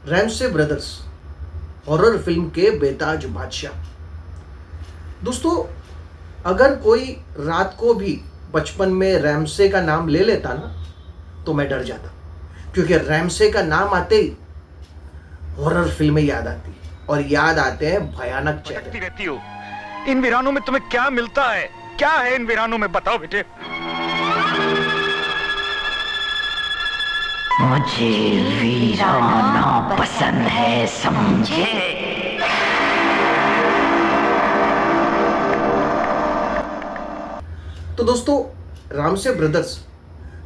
Ramsay brothers horror film के बेताज बादशाह। दोस्तों, अगर कोई रात को भी बचपन में रैमसे का नाम ले लेता ना तो मैं डर जाता, क्योंकि रैमसे का नाम आते ही हॉरर फिल्में याद आती है और याद आते हैं भयानक चेहरे। रहती हो इन वीरानों में तुम्हें क्या मिलता है? क्या है इन वीरानों में, बताओ बेटे। मुझे वीराना पसंद है, समझे? तो दोस्तों, रामसे ब्रदर्स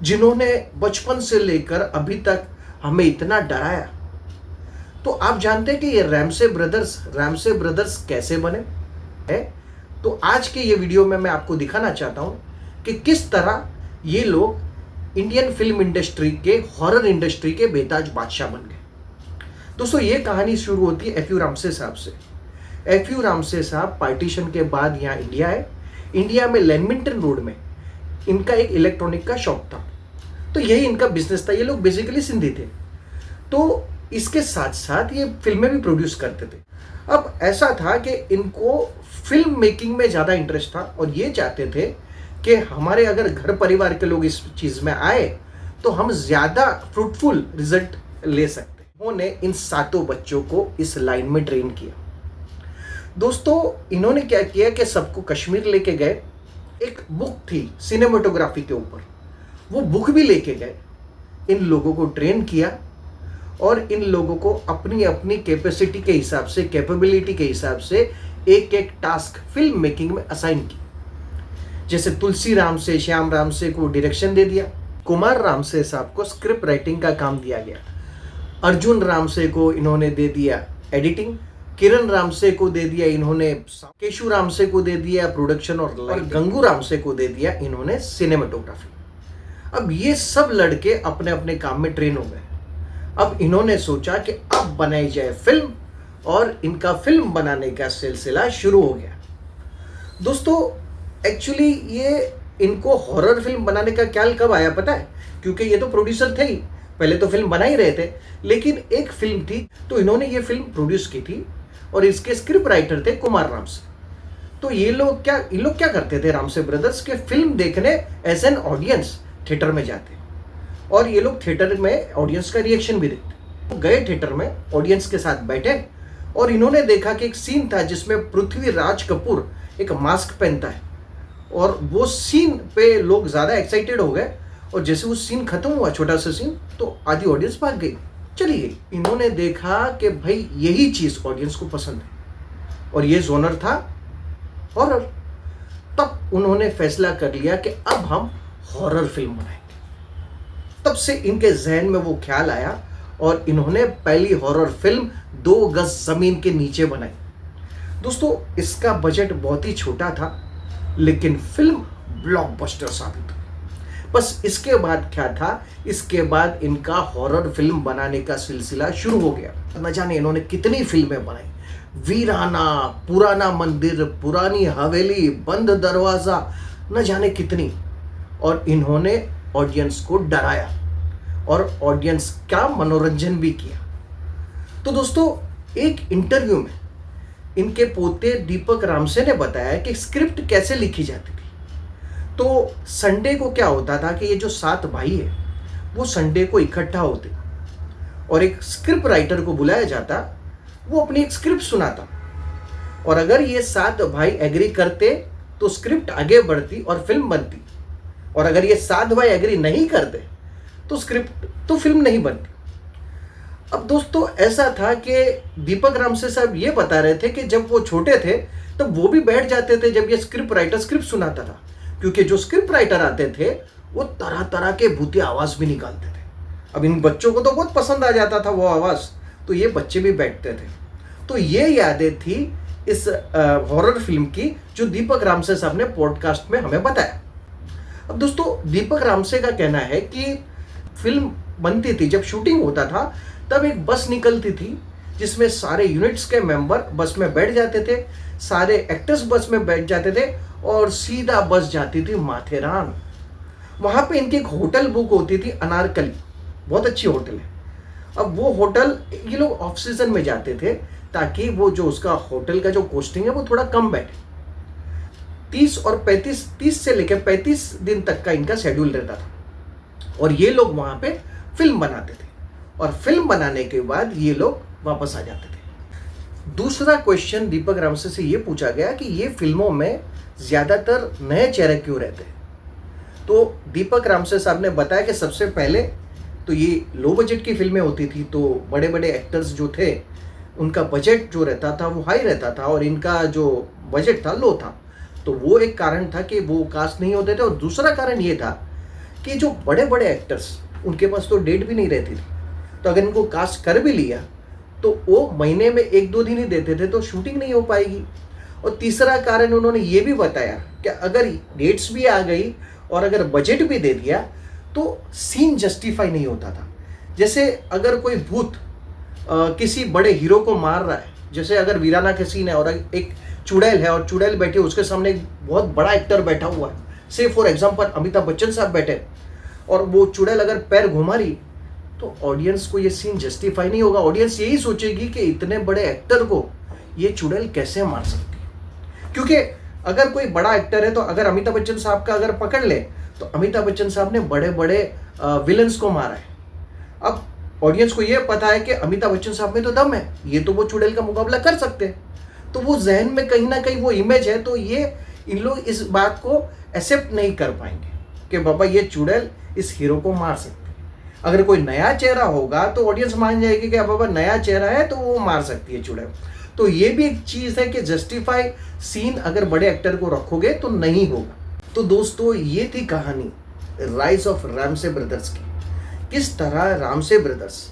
जिन्होंने बचपन से लेकर अभी तक हमें इतना डराया, तो आप जानते हैं कि ये रैमसे ब्रदर्स कैसे बने हैं? तो आज के ये वीडियो में मैं आपको दिखाना चाहता हूं कि किस तरह ये लोग इंडियन फिल्म इंडस्ट्री के, हॉरर इंडस्ट्री के बेताज बादशाह बन गए। दोस्तों, ये कहानी शुरू होती है एफ.यू. रामसे साहब से। एफ.यू. रामसे साहब पार्टीशन के बाद यहाँ इंडिया आए। इंडिया में लेडमिंटन रोड में इनका एक इलेक्ट्रॉनिक का शॉप था, तो यही इनका बिजनेस था। ये लोग बेसिकली सिंधी थे, तो इसके साथ साथ ये फिल्में भी प्रोड्यूस करते थे। अब ऐसा था कि इनको फिल्म मेकिंग में ज़्यादा इंटरेस्ट था और ये चाहते थे कि हमारे अगर घर परिवार के लोग इस चीज़ में आए तो हम ज़्यादा फ्रूटफुल रिजल्ट ले सकते। उन्होंने इन 7 बच्चों को इस लाइन में ट्रेन किया। दोस्तों, इन्होंने क्या किया कि सबको कश्मीर लेके गए। एक बुक थी सिनेमेटोग्राफी के ऊपर, वो बुक भी लेके गए। इन लोगों को ट्रेन किया और इन लोगों को अपनी अपनी कैपेसिटी के हिसाब से, कैपेबिलिटी के हिसाब से एक एक टास्क फिल्म मेकिंग में असाइन की। जैसे तुलसी रामसे, श्याम रामसे को डायरेक्शन दे दिया, कुमार रामसे साहब को स्क्रिप्ट राइटिंग का काम दिया गया, अर्जुन रामसे को इन्होंने दे दिया एडिटिंग, किरण रामसे को दे दिया इन्होंने, केशु रामसे को दे दिया प्रोडक्शन और गंगू रामसे को दे दिया इन्होंने सिनेमेटोग्राफी। अब ये सब लड़के अपने अपने काम में ट्रेन हो गए। अब इन्होंने सोचा कि अब बनाई जाए फिल्म, और इनका फिल्म बनाने का सिलसिला शुरू हो गया। दोस्तों, एक्चुअली ये इनको हॉरर फिल्म बनाने का ख्याल कब आया पता है? क्योंकि ये तो प्रोड्यूसर थे ही, पहले तो फिल्म बना ही रहे थे, लेकिन एक फिल्म थी तो इन्होंने ये फिल्म प्रोड्यूस की थी और इसके स्क्रिप्ट राइटर थे कुमार रामसे। तो इन लोग क्या करते थे रामसे ब्रदर्स के, फिल्म देखने एज एन ऑडियंस थिएटर में जाते और ये लोग थिएटर में ऑडियंस का रिएक्शन भी देखते। गए थिएटर में, ऑडियंस के साथ बैठे और इन्होंने देखा कि एक सीन था जिसमें पृथ्वीराज कपूर एक मास्क पहनता है, और वो सीन पे लोग ज़्यादा एक्साइटेड हो गए और जैसे वो सीन खत्म हुआ, छोटा सा सीन, तो आधी ऑडियंस भाग गई, चली गई। इन्होंने देखा कि भाई यही चीज़ ऑडियंस को पसंद है और ये जोनर था हॉरर। तब उन्होंने फैसला कर लिया कि अब हम हॉरर फिल्म बनाएंगे। तब से इनके जहन में वो ख्याल आया और इन्होंने पहली हॉरर फिल्म 2 गज जमीन के नीचे बनाई। दोस्तों, इसका बजट बहुत ही छोटा था, लेकिन फिल्म ब्लॉकबस्टर साबित हुई। बस इसके बाद क्या था, इसके बाद इनका हॉरर फिल्म बनाने का सिलसिला शुरू हो गया। न जाने इन्होंने कितनी फिल्में बनाई, वीराना, पुराना मंदिर, पुरानी हवेली, बंद दरवाजा, न जाने कितनी। और इन्होंने ऑडियंस को डराया और ऑडियंस का मनोरंजन भी किया। तो दोस्तों, एक इंटरव्यू में इनके पोते दीपक रामसे ने बताया कि स्क्रिप्ट कैसे लिखी जाती थी। तो संडे को क्या होता था कि ये जो 7 भाई है वो संडे को इकट्ठा होते और एक स्क्रिप्ट राइटर को बुलाया जाता, वो अपनी एक स्क्रिप्ट सुनाता, और अगर ये 7 भाई एग्री करते तो स्क्रिप्ट आगे बढ़ती और फिल्म बनती, और अगर ये 7 भाई एग्री नहीं करते तो फिल्म नहीं बनती। अब दोस्तों, ऐसा था कि दीपक रामसे साहब ये बता रहे थे कि जब वो छोटे थे तब वो भी बैठ जाते थे जब ये स्क्रिप्ट राइटर स्क्रिप्ट सुनाता था, क्योंकि जो स्क्रिप्ट राइटर आते थे वो तरह तरह के भूतिया आवाज़ भी निकालते थे। अब इन बच्चों को तो बहुत पसंद आ जाता था वो आवाज़, तो ये बच्चे भी बैठते थे। तो ये यादें थी इस हॉरर फिल्म की जो दीपक रामसे साहब ने पॉडकास्ट में हमें बताया। अब दोस्तों, दीपक रामसे का कहना है कि फिल्म बनती थी, जब शूटिंग होता था तब एक बस निकलती थी जिसमें सारे यूनिट्स के मेंबर बस में बैठ जाते थे, सारे एक्टर्स बस में बैठ जाते थे और सीधा बस जाती थी माथेरान। वहाँ पे इनकी एक होटल बुक होती थी, अनारकली, बहुत अच्छी होटल है। अब वो होटल, ये लोग ऑफ सीजन में जाते थे ताकि वो जो उसका होटल का जो कॉस्टिंग है वो थोड़ा कम बैठे। 30 से लेकर 35 दिन तक का इनका शेड्यूल रहता था और ये लोग वहां पे फिल्म बनाते थे और फिल्म बनाने के बाद ये लोग वापस आ जाते थे। दूसरा क्वेश्चन दीपक रामसे से ये पूछा गया कि ये फिल्मों में ज्यादातर नए चेहरे क्यों रहते हैं। तो दीपक रामसे साहब ने बताया कि सबसे पहले तो ये लो बजट की फिल्में होती थी, तो बड़े बड़े एक्टर्स जो थे उनका बजट जो रहता था वो हाई रहता था और इनका जो बजट था लो था, तो वो एक कारण था कि वो कास्ट नहीं होते थे। और दूसरा कारण ये था कि जो बड़े बड़े एक्टर्स, उनके पास तो डेट भी नहीं रहती थी, तो अगर इनको कास्ट कर भी लिया तो वो महीने में 1-2 दिन ही देते थे, तो शूटिंग नहीं हो पाएगी। और तीसरा कारण उन्होंने ये भी बताया कि अगर डेट्स भी आ गई और अगर बजट भी दे दिया तो सीन जस्टिफाई नहीं होता था। जैसे अगर कोई भूत किसी बड़े हीरो को मार रहा है, जैसे अगर वीराना का सीन है और एक चुड़ैल है और चुड़ैल बैठे, उसके सामने एक बहुत बड़ा एक्टर बैठा हुआ है, से फॉर एग्जांपल अमिताभ बच्चन साहब बैठे, और वो चुड़ैल अगर पैर घुमा रही तो ऑडियंस को ये सीन जस्टिफाई नहीं होगा। ऑडियंस यही सोचेगी कि इतने बड़े एक्टर को ये चुड़ैल कैसे मार सकती है। क्योंकि अगर कोई बड़ा एक्टर है तो अगर अमिताभ बच्चन साहब का अगर पकड़ ले तो अमिताभ बच्चन साहब ने बड़े बड़े विलन्स को मारा है। अब ऑडियंस को ये पता है कि अमिताभ बच्चन साहब में तो दम है, ये तो वो चुड़ैल का मुकाबला कर सकते हैं, तो वो जहन में कहीं ना कहीं वो इमेज है, तो ये इन लोग इस बात को एक्सेप्ट नहीं कर पाएंगे कि बाबा ये चुड़ैल इस हीरो को मार सकते हैं। अगर कोई नया चेहरा होगा तो ऑडियंस मान जाएगी कि बाबा नया चेहरा है तो वो मार सकती है चुड़ैल। तो ये भी एक चीज है कि जस्टिफाई सीन अगर बड़े एक्टर को रखोगे तो नहीं होगा। तो दोस्तों ये थी कहानी राइज ऑफ रामसे ब्रदर्स की, किस तरह Ramsay brothers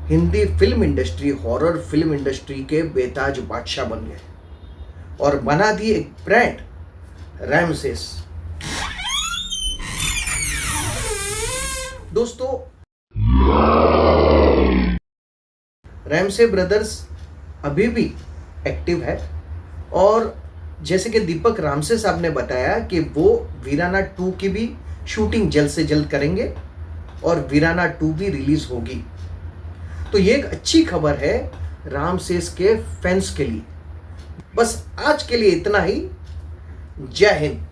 Hindi film industry, horror film industry के बेताज बादशाह बन गए और बना दी एक ब्रांड रामसेस। दोस्तों रामसे ब्रदर्स अभी भी एक्टिव है और जैसे कि दीपक रामसे साहब ने बताया कि वो वीराना 2 की भी शूटिंग जल्द से जल्द करेंगे और वीराना 2 भी रिलीज होगी। तो ये एक अच्छी खबर है रामसेस के फैंस के लिए। बस आज के लिए इतना ही। जय हिंद।